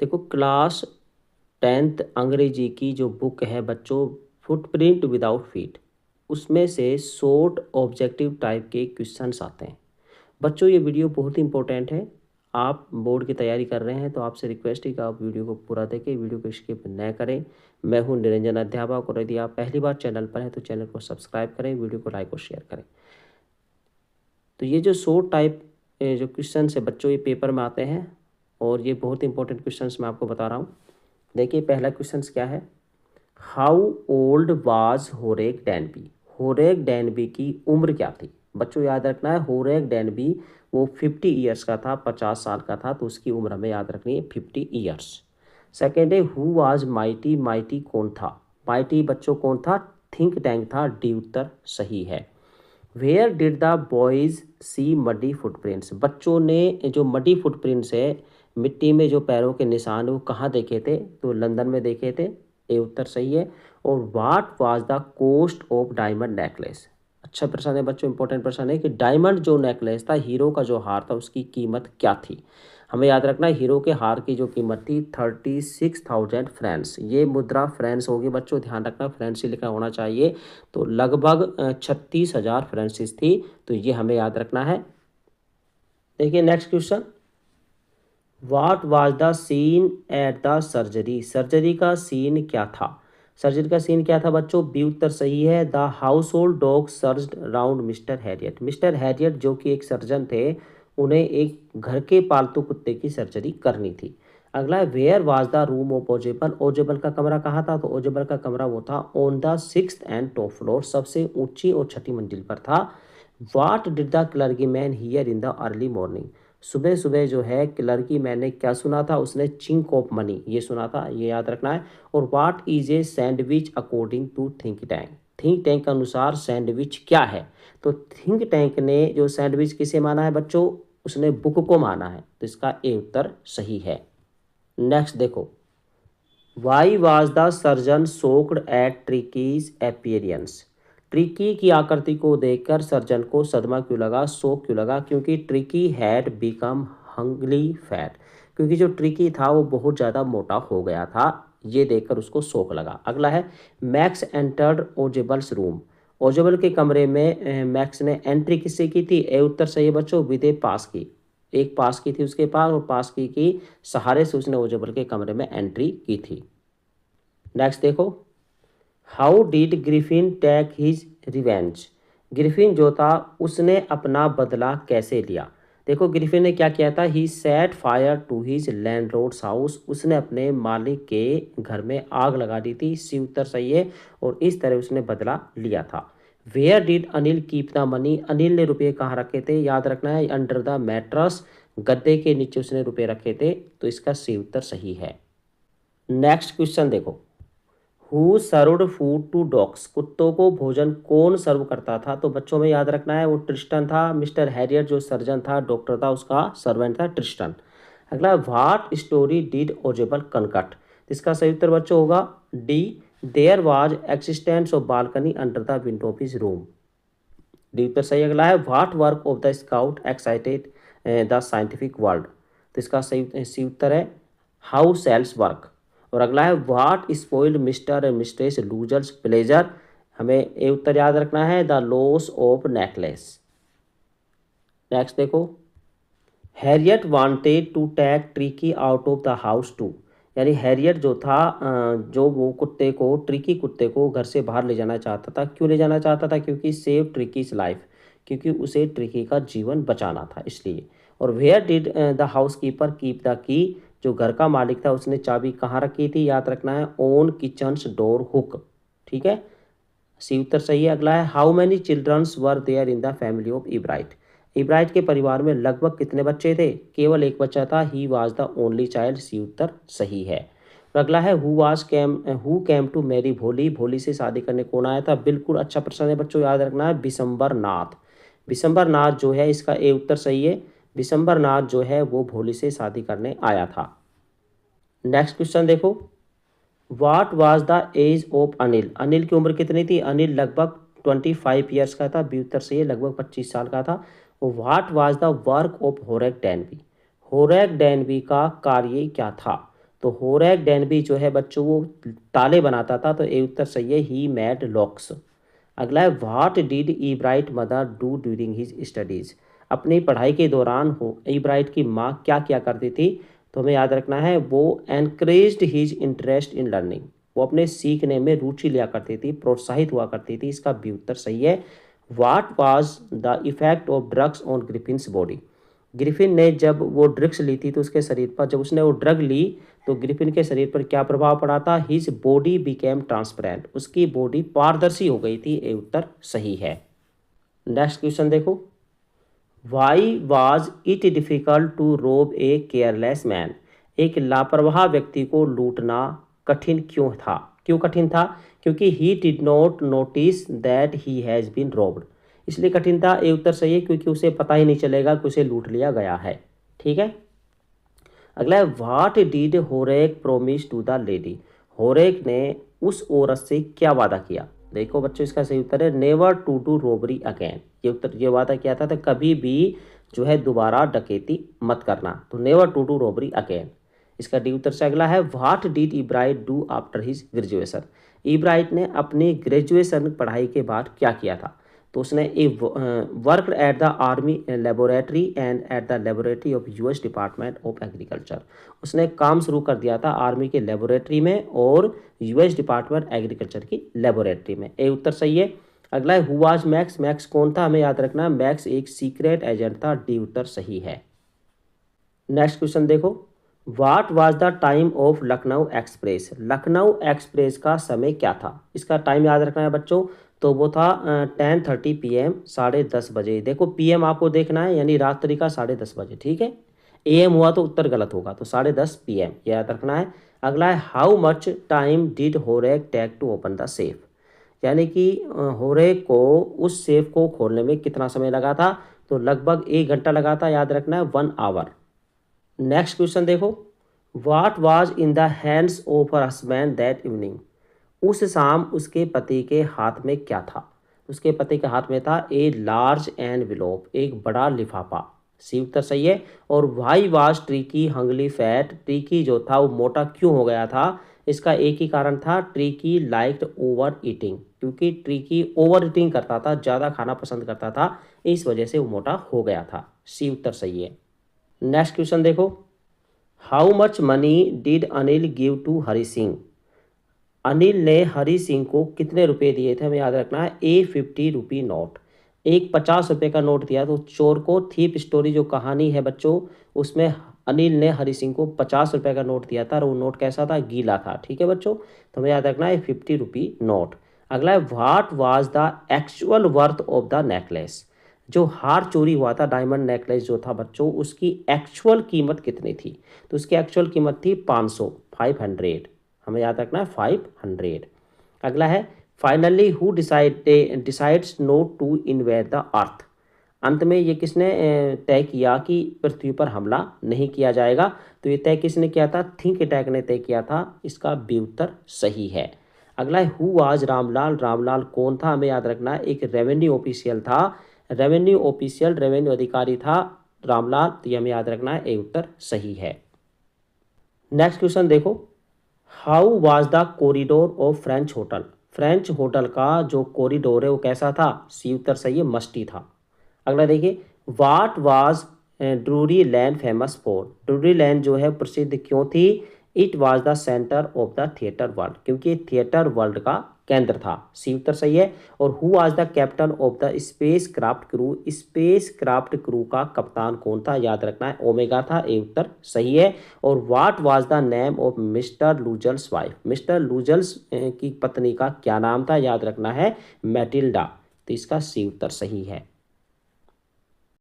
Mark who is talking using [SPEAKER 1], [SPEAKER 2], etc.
[SPEAKER 1] देखो class 10th अंग्रेजी की जो बुक है बच्चों, फुटप्रिंट विदाउट फीट, उसमें से शॉर्ट ऑब्जेक्टिव टाइप के क्वेश्चंस आते हैं। बच्चों ये वीडियो बहुत ही इंपॉर्टेंट है। आप बोर्ड की तैयारी कर रहे हैं तो आपसे रिक्वेस्ट है कि आप वीडियो को पूरा देखें, वीडियो को स्किप न करें। मैं हूं निरंजन अध्यापक, और यदि आप पहली बार चैनल पर हैं तो चैनल को सब्सक्राइब करें, वीडियो को लाइक और शेयर करें। तो ये जो शॉर्ट टाइप जो क्वेश्चन है बच्चों, ये पेपर में आते हैं और ये बहुत इंपॉर्टेंट क्वेश्चन मैं आपको बता रहा हूँ। देखिए पहला क्वेश्चन क्या है, how old was Horace Danby. Horace Danby की उम्र क्या थी। बच्चों याद रखना है, होरेक डैनबी वो 50 ईयर्स का था, 50 साल का था, तो उसकी उम्र हमें याद रखनी है 50 ईयर्स। सेकेंड है, हु वाज माइटी। माइटी कौन था। माइटी बच्चों कौन था, थिंक टैंक था। डी उत्तर सही है। Where did the boys see muddy footprints. बच्चों ने जो मडी फुटप्रिंट्स है, मिट्टी में जो पैरों के निशान वो कहाँ देखे थे, तो लंदन में देखे थे। ये उत्तर सही है। और what was the cost of diamond necklace. अच्छा प्रश्न है बच्चों, इंपॉर्टेंट प्रश्न है कि डायमंड जो नेकलेस था, हीरो का जो हार था, उसकी कीमत क्या थी। हमें याद रखना है हीरो के हार की जो कीमत थी 36,000 फ्रेंड्स। ये मुद्रा फ्रेंड्स होगी बच्चों, ध्यान रखना फ्रेंड्स ही लिखा होना चाहिए। तो लगभग 36,000 फ्रेंड्स थी, तो ये हमें याद रखना है। देखिए next question, what was the scene at the surgery. Surgery का सीन क्या था। सर्जरी का सीन क्या था बच्चों, बी उत्तर सही है। The house hold dog surged round mister Harriet. Mister Harriet जो कि एक सर्जन थे, उन्हें एक घर के पालतू कुत्ते की सर्जरी करनी थी। अगला है, where was the room of Ojeble. Ojeble का कमरा कहाँ था, तो ओजेबल का कमरा वो था on the 6th and top floor, सबसे ऊंची और छठी मंजिल पर था। What did the clerky man hear in the early morning. सुबह सुबह जो है क्लर्की मैन ने क्या सुना था, उसने चिंक ऑफ मनी ये सुना था, ये याद रखना है। और what is a sandwich according to think tank. Think tank के अनुसार सैंडविच क्या है, तो थिंक टैंक ने जो सैंडविच किसे माना है बच्चों, उसने बुक को माना है, तो इसका ए उत्तर सही है। नेक्स्ट देखो, why was the surgeon shocked at Tricky's appearance. Tricky की आकृति को देखकर सर्जन को सदमा क्यों लगा, शोक क्यों लगा, क्योंकि ट्रिकी हैड बिकम हंगली फैट। क्योंकि जो ट्रिकी था वो बहुत ज़्यादा मोटा हो गया था, ये देखकर उसको शोक लगा। अगला है, मैक्स एंटर्ड ओजेबल्स रूम। ओजेबल के कमरे में मैक्स ने एंट्री किससे की थी, ए उत्तर सही है बच्चों, विद ए पास की। एक पास की थी उसके पास, और पास की सहारे से उसने ओजेबल के कमरे में एंट्री की थी। नेक्स्ट देखो, how did Griffin take his revenge. Griffin जो था उसने अपना बदला कैसे लिया। देखो ग्रिफिन ने क्या किया था, he set fire to his landlord's house. उसने अपने मालिक के घर में आग लगा दी थी, सी उत्तर सही है। और इस तरह उसने बदला लिया था। Where did Anil keep the money. Anil ने रुपये कहाँ रखे थे, याद रखना है अंडर द मैट्रस, गद्दे के नीचे उसने रुपये रखे थे, तो इसका सी उत्तर सही है। नेक्स्ट क्वेश्चन देखो, who served food to dogs. कुत्तों को भोजन कौन सर्व करता था, तो बच्चों में याद रखना है वो ट्रिस्टन था। मिस्टर हैरियट जो सर्जन था, डॉक्टर था, उसका सर्वेंट था ट्रिस्टन। अगला, what story did Ojeble concoct. इसका सही उत्तर बच्चों होगा D, there was existence of balcony under the window of his room. D उत्तर सही। अगला है, what work of the scout excited the scientific world. तो इसका सही उत्तर है हाउ सेल्स वर्क। और अगला है, what spoiled mister and mistress Loosers pleasure. हमें ये उत्तर याद रखना है, the loss of necklace. Next देखो, Harriet wanted to take Tricky out of the house too. यानी हैरियट जो था जो वो कुत्ते को, ट्रिकी कुत्ते को घर से बाहर ले जाना चाहता था। क्यों ले जाना चाहता था, क्योंकि सेव ट्रिकीज लाइफ, क्योंकि उसे ट्रिकी का जीवन बचाना था इसलिए। और where did the housekeeper keep the key. जो घर का मालिक था उसने चाबी कहाँ रखी थी, याद रखना है ऑन किचन्स डोर हुक। ठीक है, सी उत्तर सही है। अगला है, how many childrens were there in the family of Ebright. Ebright के परिवार में लगभग कितने बच्चे थे, केवल एक बच्चा था, he was the only child, C उत्तर सही है। अगला है, हु केम टू मैरी भोली। भोली से शादी करने कौन आया था, बिल्कुल अच्छा प्रश्न है बच्चों, याद रखना है बिशंबर नाथ। बिशंबर नाथ जो है, इसका ए उत्तर सही है। बिशंबर नाथ जो है वो भोली से शादी करने आया था। नेक्स्ट क्वेश्चन देखो, what was the age of Anil. Anil की उम्र कितनी थी, अनिल लगभग 25 ईयर्स का था, बी उत्तर सही है, लगभग 25 साल का था। What was the work of Horace Danby. Horace Danby का कार्य क्या था, तो होरेक डेनबी जो है बच्चों वो ताले बनाता था, तो ये उत्तर सही है, ही मेड लॉक्स। अगला है, what did Ebright mother do during his studies. अपनी पढ़ाई के दौरान हो ईब्राइट की माँ क्या क्या करती थी, तो हमें याद रखना है वो encouraged his interest in learning, वो अपने सीखने में रुचि लिया करती थी, प्रोत्साहित हुआ करती थी। इसका भी उत्तर सही है। What was the effect of drugs on Griffin's body. Griffin ने जब वो ड्रग्स ली थी तो उसके शरीर पर, जब उसने वो ड्रग ली तो ग्रिफिन के शरीर पर क्या प्रभाव पड़ा था, हिज बॉडी बिकेम ट्रांसपेरेंट, उसकी बॉडी पारदर्शी हो गई थी। ये उत्तर सही है। नेक्स्ट क्वेश्चन देखो, why was it difficult to rob a careless man. एक लापरवाह व्यक्ति को लूटना कठिन क्यों था, क्यों कठिन था, क्योंकि he did not notice that he has been robbed, इसलिए कठिन था। ये उत्तर सही है, क्योंकि उसे पता ही नहीं चलेगा कि उसे लूट लिया गया है। ठीक है। अगला है, what did Horace promise to the lady. Horace ने उस औरत से क्या वादा किया। देखो बच्चों, इसका सही उत्तर है never to do robbery again. ये उत्तर, ये वादा किया था तो कभी भी जो है दोबारा डकैती मत करना, तो never to do robbery again. इसका डी उत्तर से अगला है, what did Ebright do after his graduation. Ebright ने अपनी ग्रेजुएशन पढ़ाई के बाद क्या किया था, तो उसने work at the army laboratory and at the laboratory of US department of agriculture. उसने काम शुरू कर दिया था आर्मी के लेबोरेटरी में और यूएस डिपार्टमेंट एग्रीकल्चर की लेबोरेटरी में। ये उत्तर सही है। अगला है, हु वाज मैक्स। मैक्स कौन था, हमें याद रखना है मैक्स एक सीक्रेट एजेंट था। डी उत्तर सही है। नेक्स्ट क्वेश्चन देखो, what was the time of Lucknow express. Lucknow express का समय क्या था, इसका टाइम याद रखना है बच्चों, तो वो था 10:30 PM, 10:30 बजे। देखो PM आपको देखना है, यानी रात्रि का 10:30 बजे। ठीक है, AM हुआ तो उत्तर गलत होगा, तो 10:30 PM याद रखना है। अगला है, how much time did Horace take to open the safe. यानी कि होरेक को उस सेफ को खोलने में कितना समय लगा था, तो लगभग 1 घंटा लगा था। याद रखना है 1 आवर। नेक्स्ट क्वेश्चन देखो, what was in the hands of her husband that evening. उस शाम उसके पति के हाथ में क्या था, उसके पति के हाथ में था ए लार्ज एनवेलोप, एक बड़ा लिफाफा। सी उत्तर सही है। और वाई वाज ट्रीकी हंगली फैट। ट्रीकी जो था वो मोटा क्यों हो गया था, इसका एक ही कारण था, ट्रीकी लाइक्ड ओवर ईटिंग, क्योंकि ट्रीकी ओवर ईटिंग करता था, ज़्यादा खाना पसंद करता था, इस वजह से वो मोटा हो गया था। सी उत्तर सही है। नेक्स्ट क्वेश्चन देखो, how much money did Anil give to Hari Singh. Anil ने हरि सिंह को कितने रुपए दिए थे, हमें याद रखना है ए 50 रुपी नोट। एक 50 रुपये का नोट दिया, तो चोर को थीप स्टोरी जो कहानी है बच्चों, उसमें अनिल ने हरि सिंह को 50 रुपये का नोट दिया था, और वो नोट कैसा था, गीला था। ठीक है बच्चों, तो हमें याद रखना है 50 रुपी नोट। अगला है, what was the actual worth of the necklace. जो हार चोरी हुआ था, डायमंड नेकलेस जो था बच्चों, उसकी एक्चुअल कीमत कितनी थी, तो उसकी एक्चुअल कीमत थी 500, हमें याद रखना है 500। अगला है, finally who decides not to invade the earth. अंत में ये किसने तय किया कि पृथ्वी पर हमला नहीं किया जाएगा, तो ये तय किसने किया था, थिंक टैंक ने तय किया था। इसका बी उत्तर सही है। अगला है, हु वाज रामलाल। रामलाल कौन था, हमें याद रखना है एक रेवेन्यू ऑफिशियल था, रेवेन्यू ऑफिशियल, रेवेन्यू अधिकारी था रामलाल, तो ये हमें याद रखना है, ए उत्तर सही है। नेक्स्ट क्वेश्चन देखो, how was the corridor of French hotel. French hotel का जो कॉरिडोर है वो कैसा था, सी उत्तर सही है, मस्टी था। अगला देखिए, what was Drury land famous for. Drury land जो है प्रसिद्ध क्यों थी, it was the centre of the theatre world, क्योंकि थिएटर वर्ल्ड का केंद्र था। सी उत्तर सही है। और who was the captain of the space craft crew. Space craft crew का कप्तान कौन था, याद रखना है ओमेगा था। ए उत्तर सही है। और what was the name of mister Loosels wife. Mister Loosels की पत्नी का क्या नाम था, याद रखना है मैटिल्डा, तो इसका सी उत्तर सही है।